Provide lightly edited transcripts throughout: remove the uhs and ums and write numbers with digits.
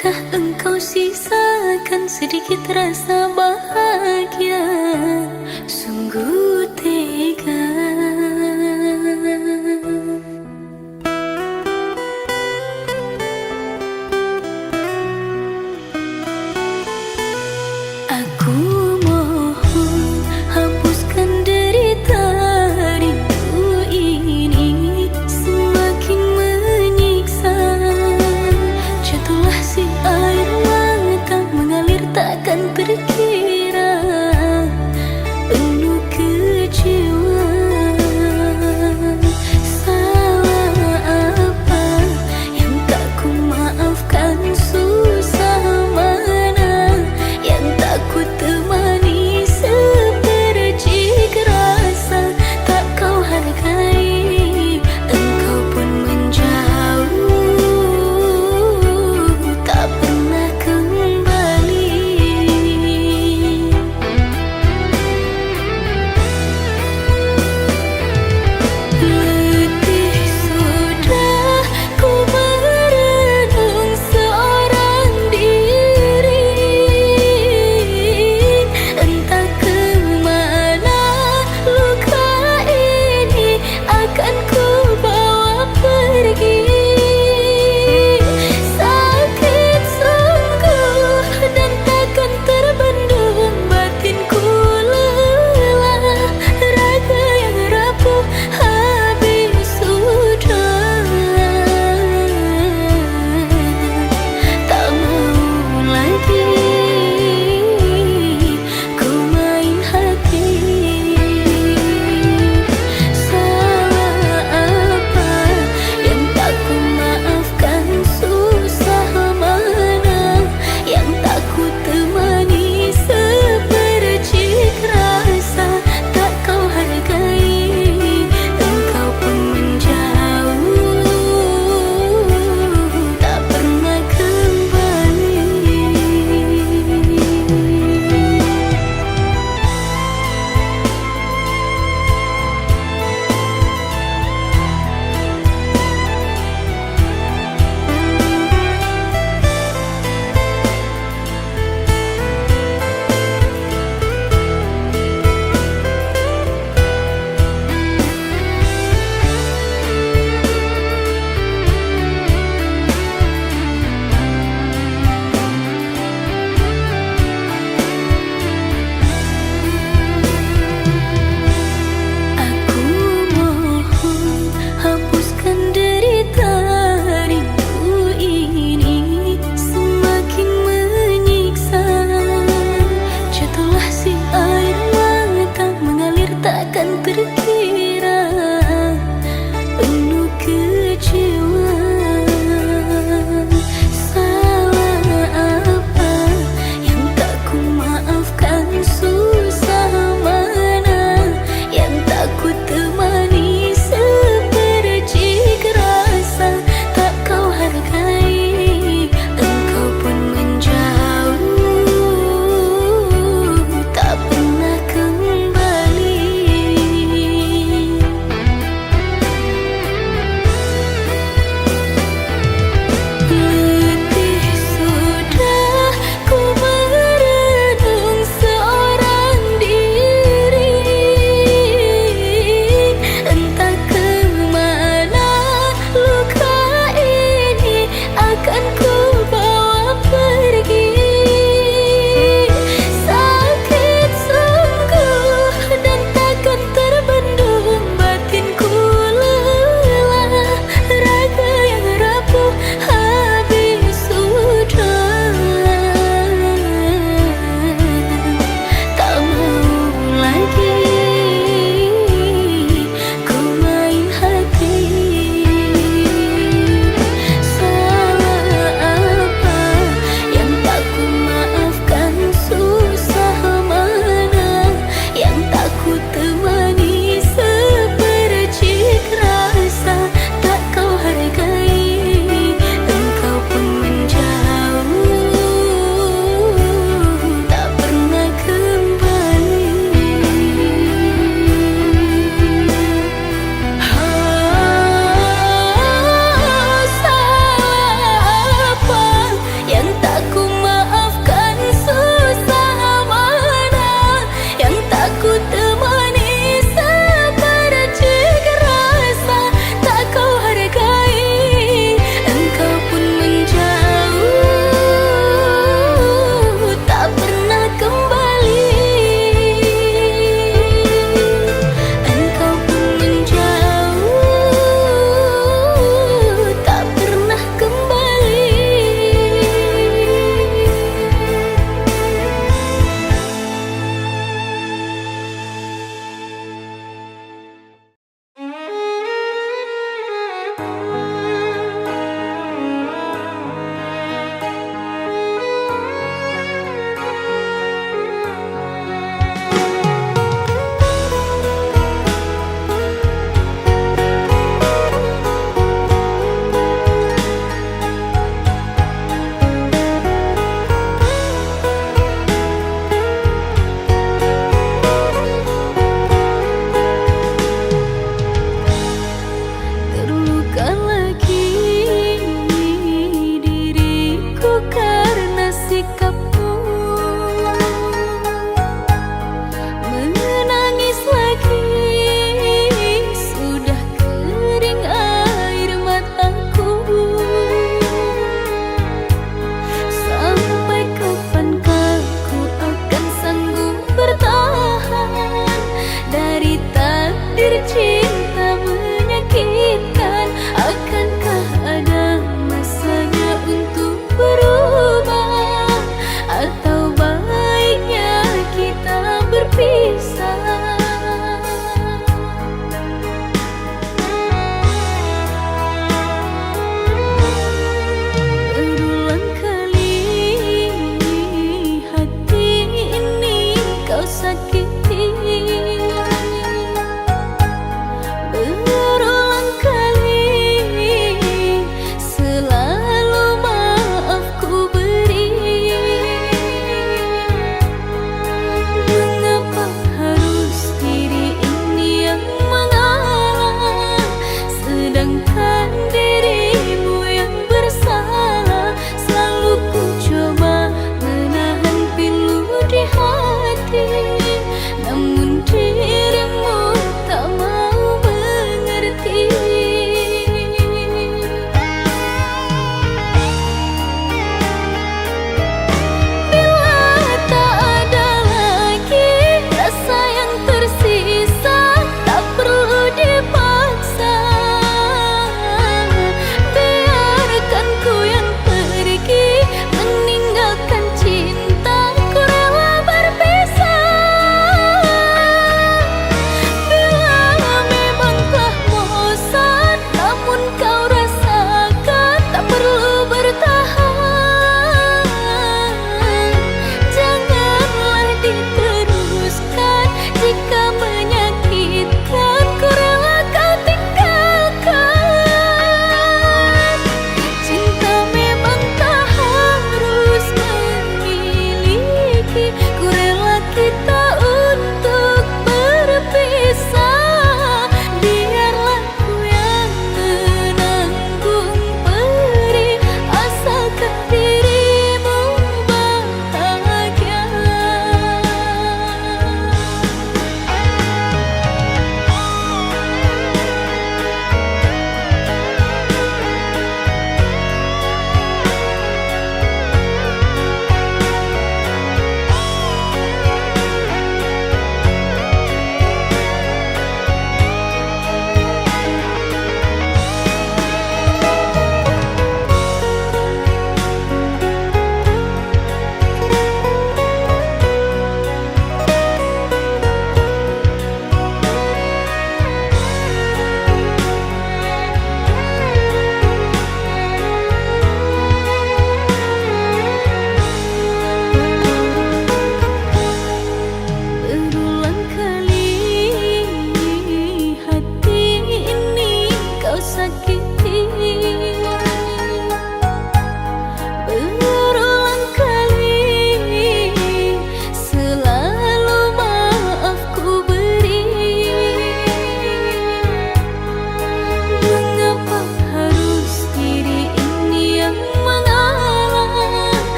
Apakah engkau sisakan sedikit rasa bahagia? Sungguh tega. Aku mohon hapuskan derita rindu ini, semakin menyiksa. Jatuhlah si air mata mengalir takkan terkira, penuh kecewa. Salah apa yang tak ku maafkan? Susah mana yang tak ku temani? Sepercik rasa tak kau hargai, engkau pun menjauh, tak pernah kembali. Letih sudah ku merenung seorang diri, entah kemana luka ini akan ku bawa pergi. Sakit sungguh dan takkan terbendung, batinku lelah, raga yang rapuh habis sudah. Tak mau lagi ku main hati. Salah apa yang tak ku maafkan? Susah mana yang tak ku temani? Sepercik rasa tak kau hargai, engkau pun menjauh, tak pernah kembali. Aku mohon hapuskan derita rindu ini, semakin menyiksa. Jatuhlah si air mata mengalir takkan terkira, penuh kecewa. Salah apa yang tak ku maafkan? Susah mana yang tak ku temani? Sepercik rasa tak kau hargai, engkau pun menjauh, tak pernah kembali.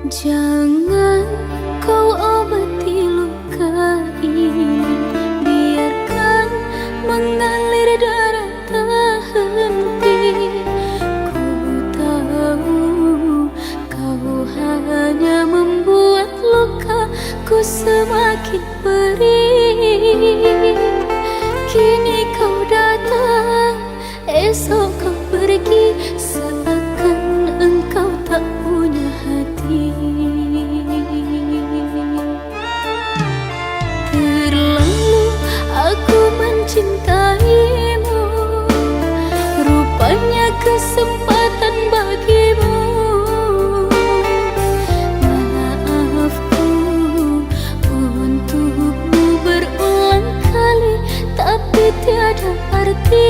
Jangan kau obati luka ini, biarkan mengalir darah tak henti. Ku tahu kau hanya membuat lukaku semakin perih. Kini kau datang, esok kau pergi, seakan engkau tak punya hati. Terlalu aku mencintaimu, rupanya kesempatan bagimu. Maafku untukmu berulang kali, tapi tiada arti.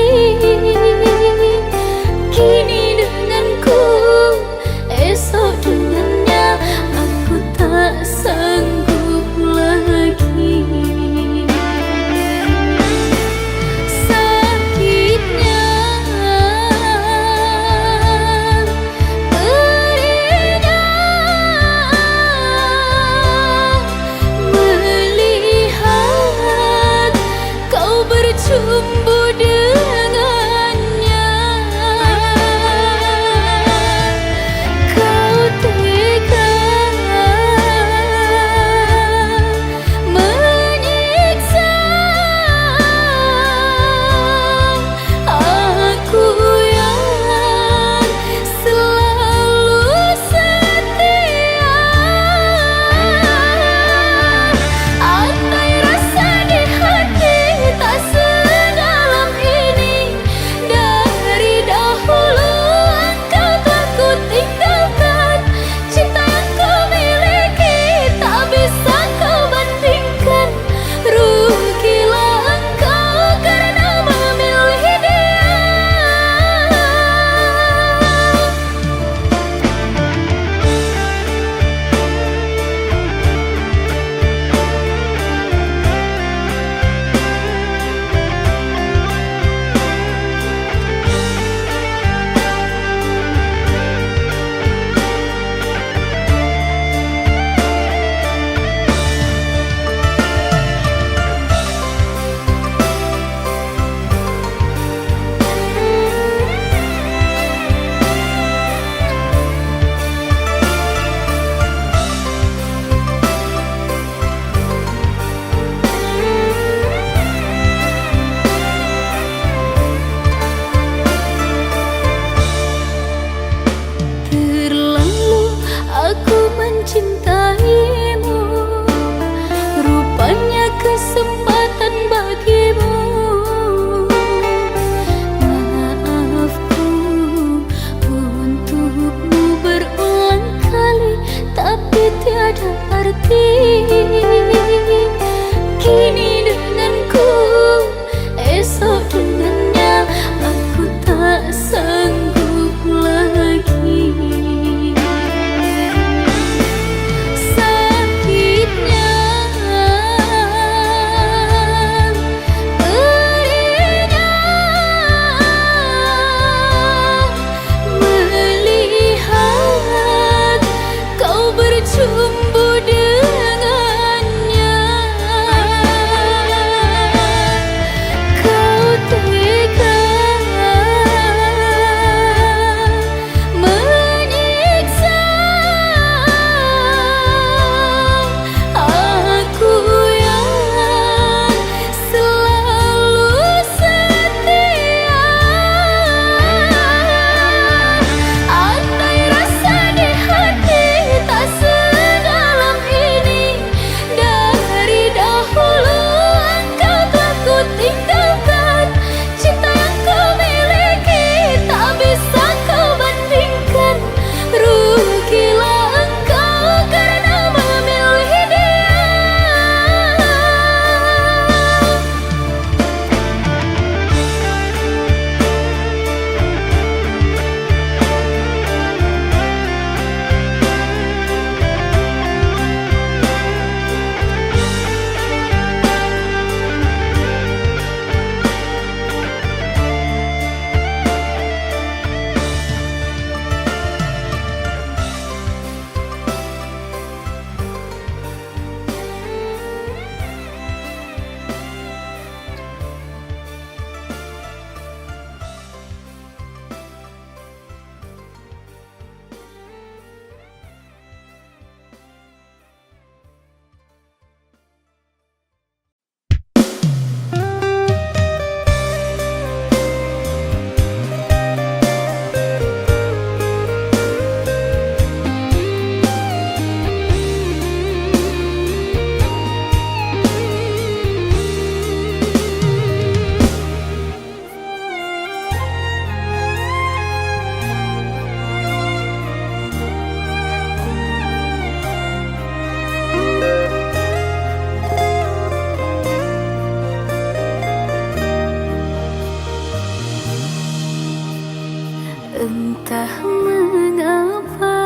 Entah mengapa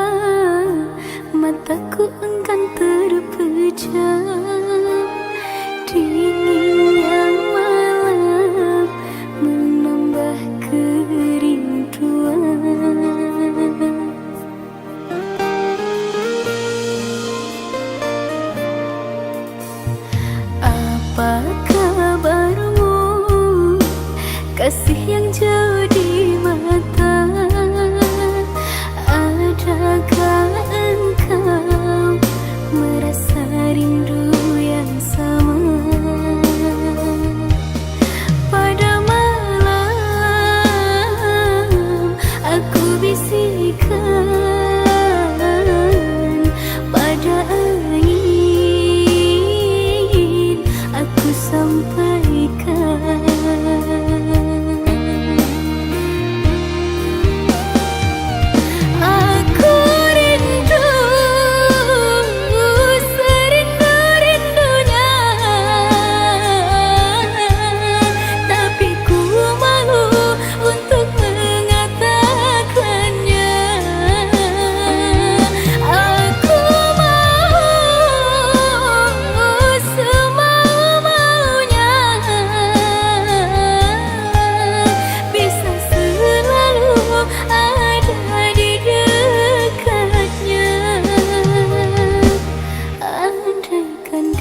mataku enggan terpejam, dinginnya malam menambah kerinduan. Apa kabarmu, kasih yang jauh di mata? Adakah engkau merasa rindu yang sama? Pada malam aku bisikkan, pada angin aku sampaikan.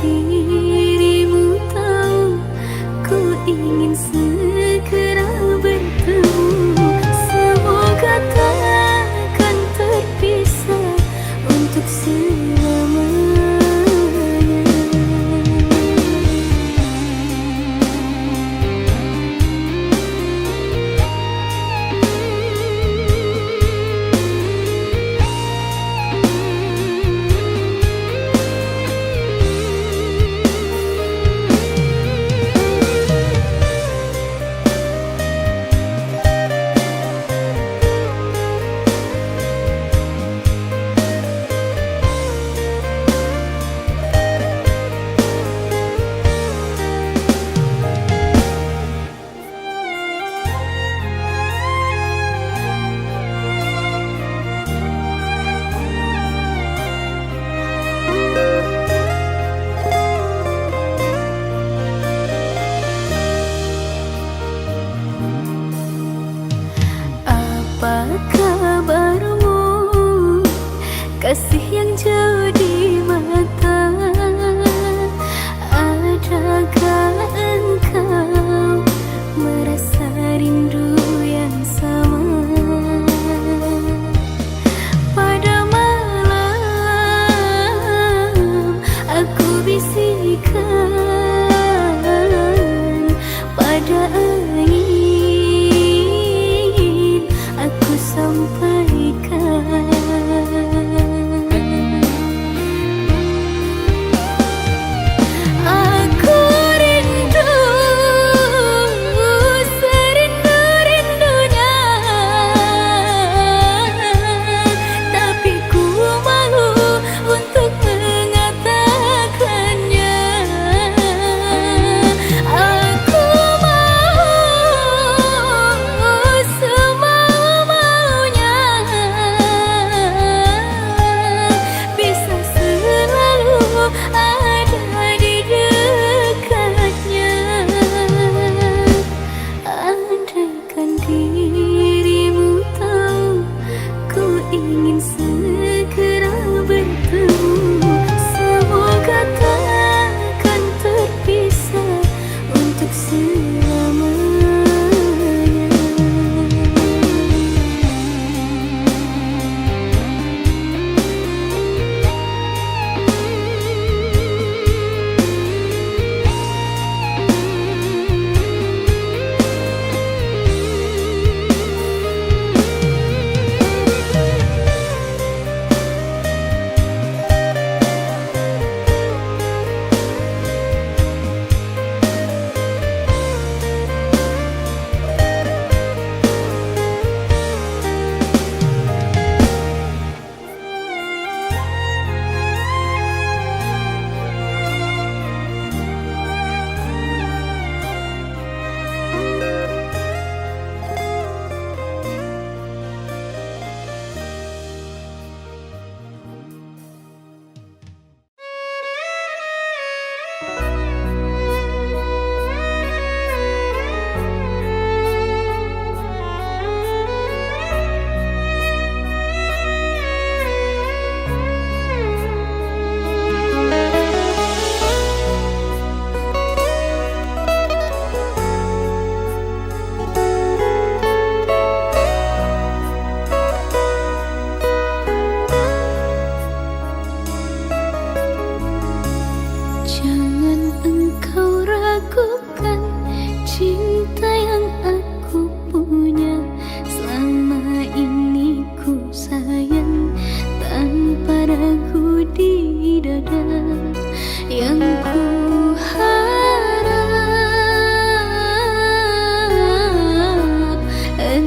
Dirimu tahu, ku ingin segera bertemu. Semoga takkan terpisah untuk selamanya. Apa kabarmu, kasih yang jauh di mata? Adakah engkau merasa rindu yang sama? Pada malam aku bisikkan, pada angin aku sampaikan.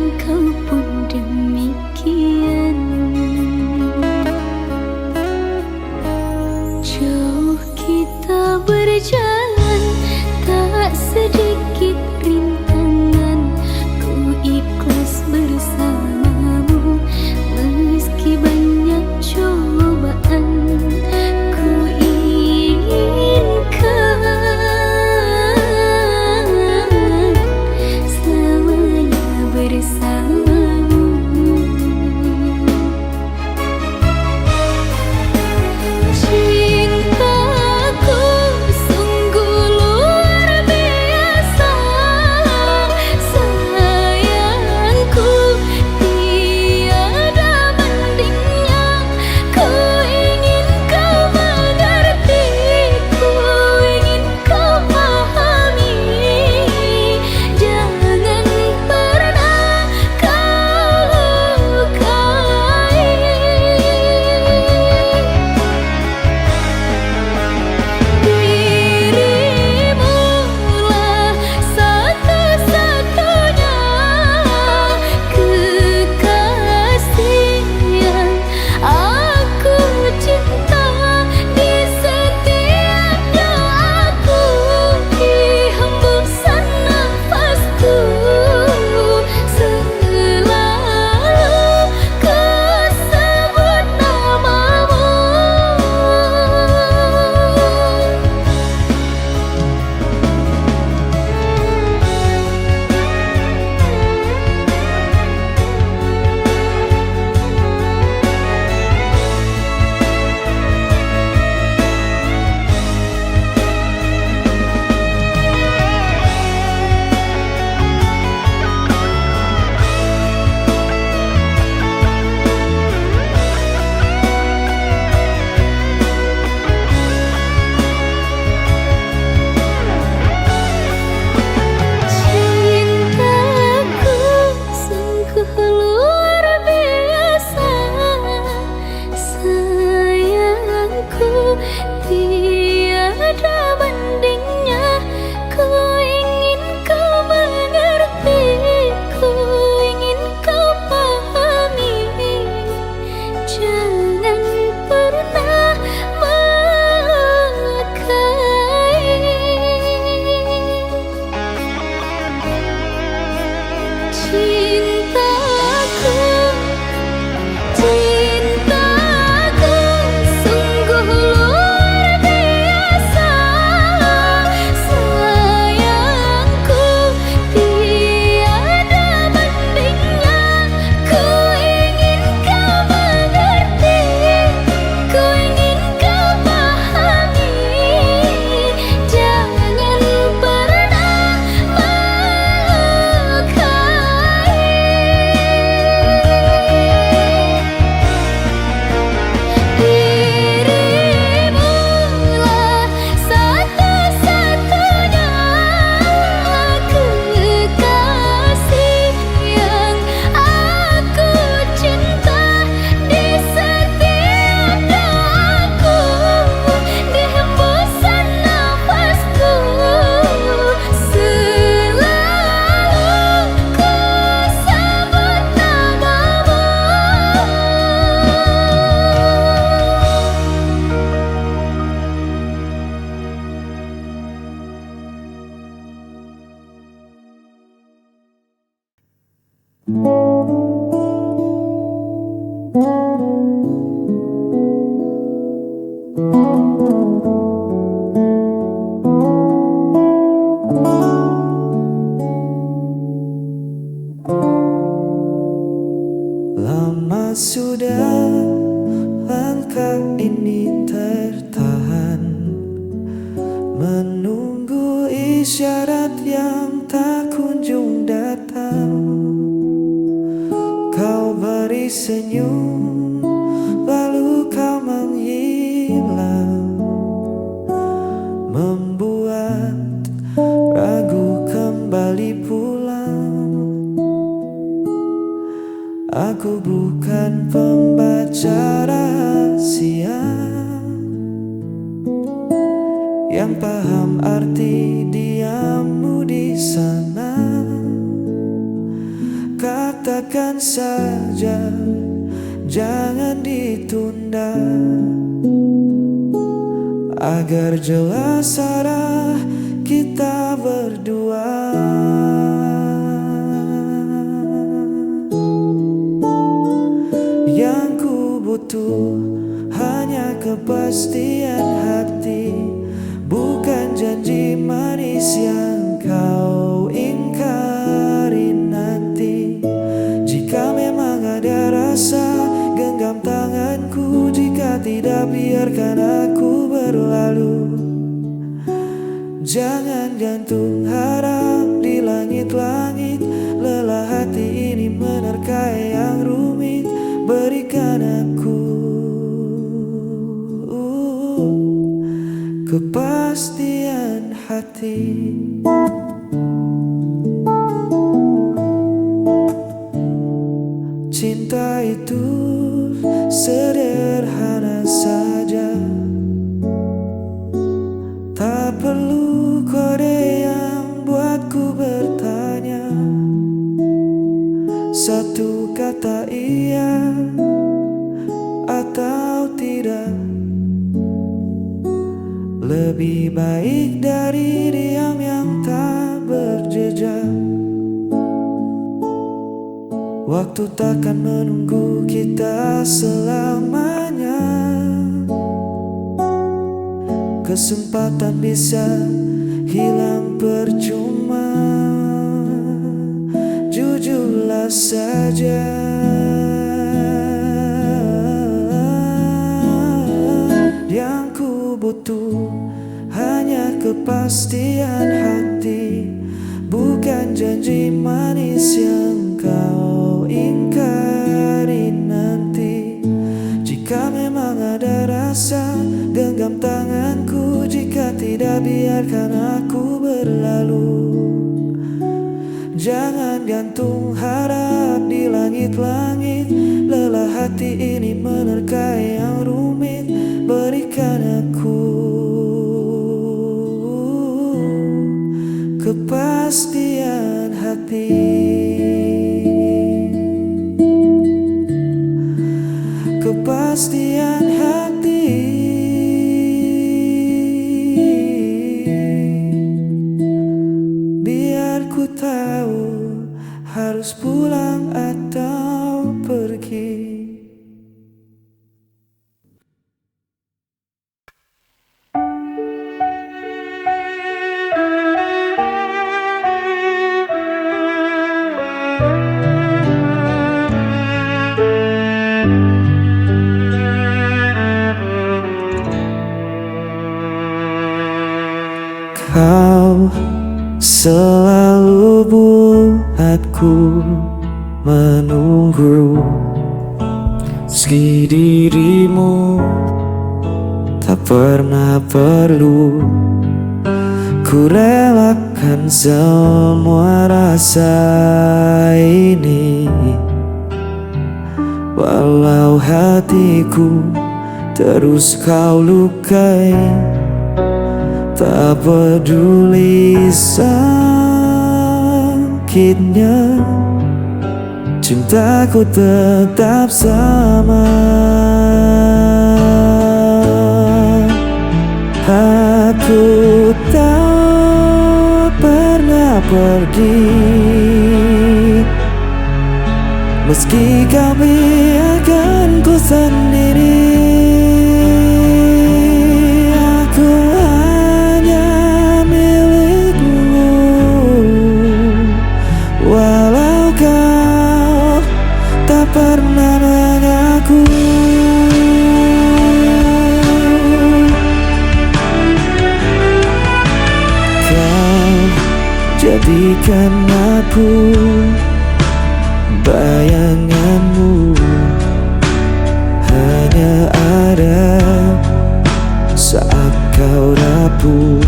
engkau pun demikian. Jauh kita berjalan, tak sedikit rintangan. Ku ikhlas bersamamu meski banyak cobaan. Ku inginkan selamanya bersamamu. Cintaku sungguh luar biasa, sayangku tiada bandingnya. Ku ingin kau mengerti, ku ingin kau pahami. Jangan pernah kau lukai. Dirimulah satu-satunya kekasih yang aku cinta. Di setiap doaku, di hembusan nafasku, selalu ku sebut namamu. Cintaku sungguh luar biasa, sayangku tiada bandingnya. Ku ingin kau mengerti, ku ingin kau pahami. Jangan pernah melukai. Cintaku, cintaku sungguh luar biasa, sayangku tiada bandingnya. Ku ingin kau mengerti, ku ingin kau pahami. Jangan pernah melukai. Dirimulah satu-satunya kekasih yang aku cinta. Di setiap doaku, di hembusan nafasku, selalu ku sebut namamu. Lama sudah langkah ini tertahan, menunggu isyarat yang tak kunjung datang. Kau beri senyum, lalu kau menghilang, membuat ragu kembali pulang. Aku bukan pembaca rahasia yang paham arti diammu di sana. Kata katakan saja, jangan ditunda, agar jelas arah kita berdua. Yang ku butuh hanya kepastian hati, bukan janji manis yang kau ingkari nanti. Jika memang ada rasa, genggam tanganku. Jika tidak, biarkan aku berlalu. Jangan gantung harap di langit-langit. Lelah hati ini menerka yang rumit. Berikan aku kepastian hati. Cinta itu sederhana saja, tak perlu kode yang buatku bertanya. Satu kata iya atau tidak, lebih baik dari diam yang tak berjejak. Waktu takkan menunggu kita selamanya. Kesempatan bisa hilang percuma. Jujurlah saja, yang ku butuh hanya kepastian hati, bukan janji manis yang kau ingkari nanti. Jika memang ada rasa, genggam tanganku. Jika tidak, biarkan aku berlalu. Jangan gantung harap di langit-langit. Lelah hati ini menerka yang rumit. Berikan aku kepastian hati. Kepastian hati. Biar ku tahu harus pulang atau pergi. Kau selalu buatku menunggu, meski dirimu tak pernah perlu. Ku relakan semua rasa ini, walau hatiku terus kau lukai. Tak peduli sakitnya, cintaku tetap sama. Aku tak pernah pergi, meski kau biarkan ku sendiri. Pernah mengaku kau jadikan aku bayanganmu, hanya ada saat kau rapuh.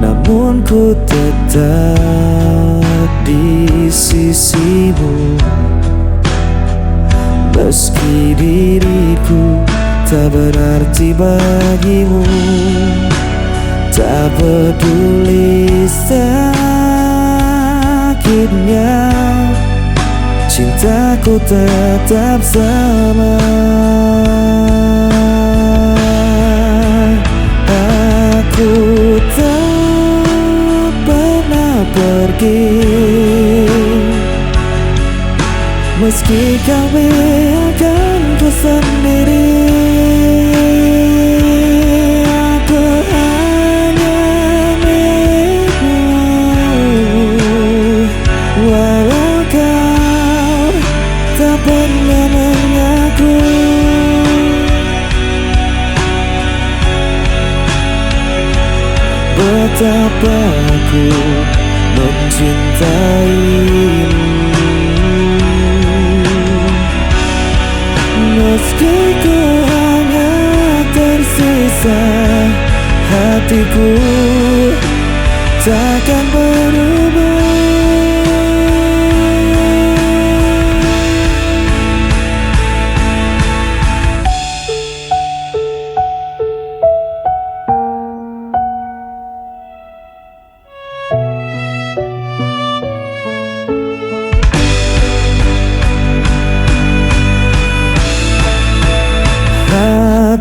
Namun ku tetap di sisimu, meski diriku tak berarti bagimu. Tak peduli sakitnya, Cintaku tetap sama. Aku tak pernah pergi, meski kau biarkan ku sendiri. Aku hanya milikmu, walau kau tak pernah mengaku. Betapa aku mencintaimu, meski ku hanya tersisa, hatiku takkan berubah.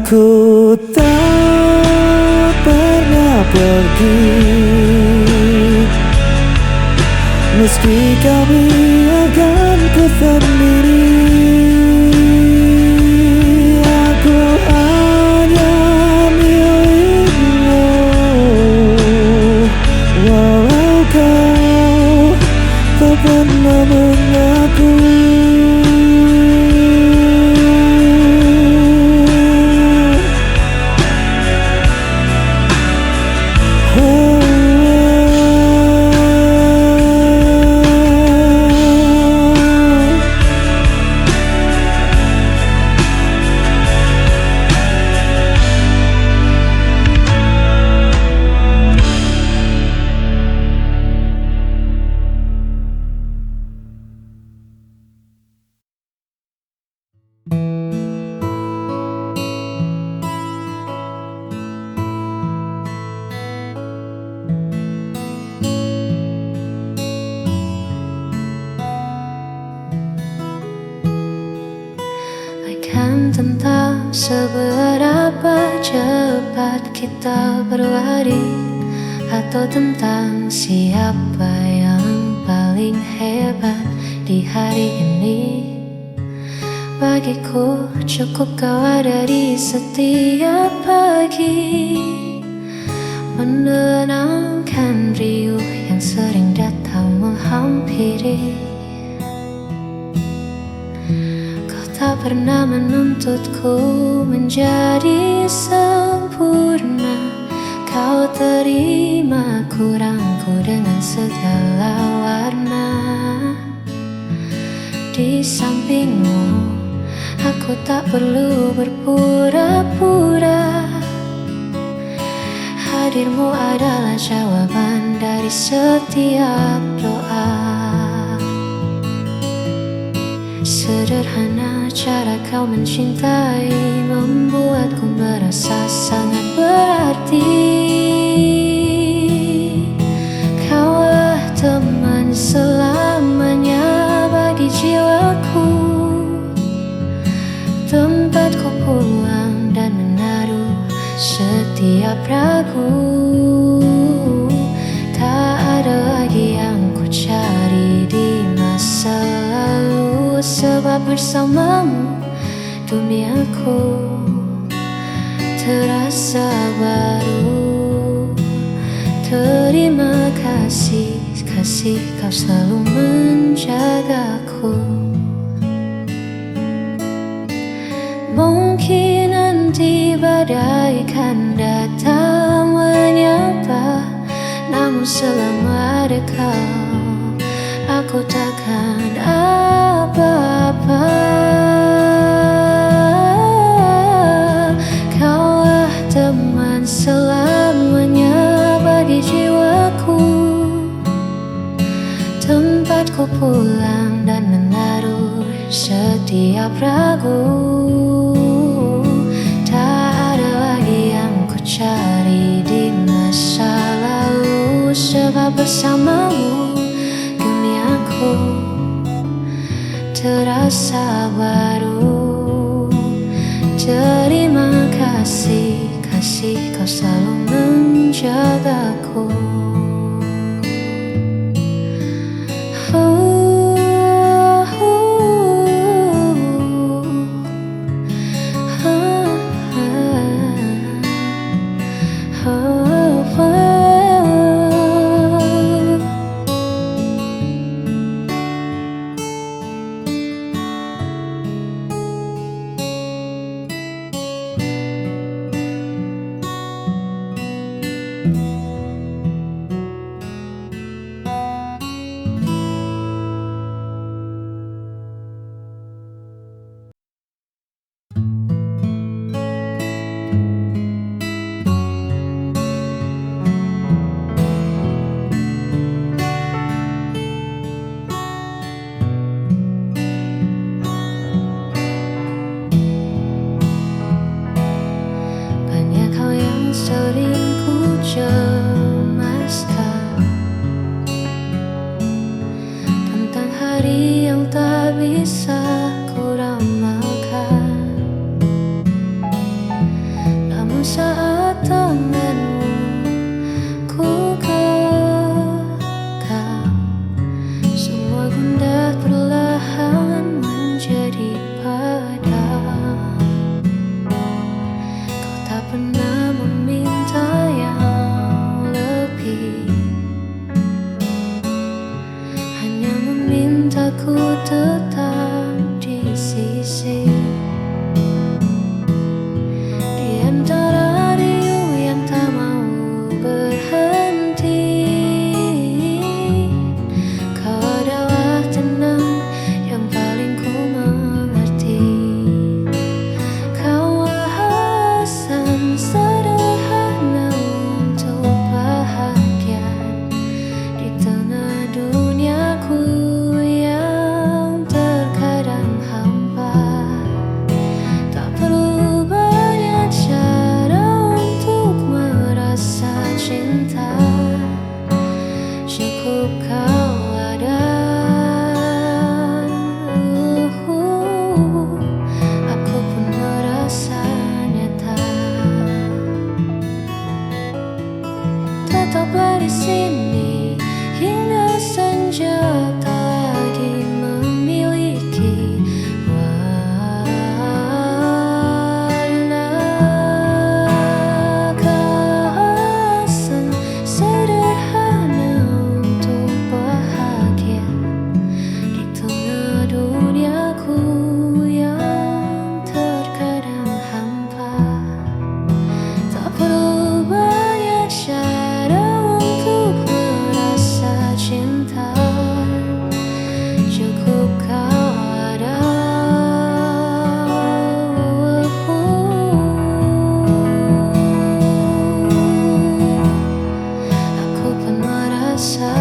Aku tak pernah pergi, meski kau biarkan ku sendiri. Aku hanya milikmu, walau kau tak pernah mengaku. Bukan tentang seberapa cepat kita berlari, atau tentang siapa yang paling hebat di hari ini. Bagiku cukup kau ada di setiap pagi, menenangkan riuh yang sering datang menghampiri. Tak pernah menuntutku menjadi sempurna. Kau terima kurangku dengan segala warna. Di sampingmu, aku tak perlu berpura-pura. Hadirmu adalah jawaban dari setiap doa. Sederhana cara kau mencintai, membuatku merasa sangat berarti. Kaulah teman selamanya bagi jiwaku, tempatku pulang dan menaruh setiap ragu. Tak ada lagi yang ku cari di masa lalu, sebab bersamamu duniaku terasa baru. Terima kasih, kasih kau selalu menjagaku. Mungkin nanti badai kan datang menyapa, namun selama ada kau, aku takkan apa-apa. Kaulah teman selamanya bagi jiwaku, tempatku pulang dan menaruh setiap ragu. Tak ada lagi yang ku cari di masa lalu, sebab bersamamu duniaku terasa baru. Terima kasih, kasih kau selalu menjagaku. Banyak hal yang sering ku cemaskan tentang hari yang tak bisa ku ramalkan. Namun saat tanganmu ku genggam, semua gundah perlahan menjadi padam. Kau tak pernah meminta yang lebih, hanya memintaku tetap di sisi. Di antara riuh yang tak mau berhenti, kau adalah tenang yang paling ku mengerti. Kau alasan sederhana untuk bahagia di tengah duniaku yang terkadang hampa. Tak perlu banyak cara untuk merasa cinta, cukup kau ada. Aku pun merasa nyata. Tetaplah di sini hingga senja tak lagi memiliki warna. Kehasan sederhana untuk bahagia di tengah duniaku yang terkadang hampa. Tak perlu banyak cara untuk merasa cinta, cukup kau ada. Aku pun merasa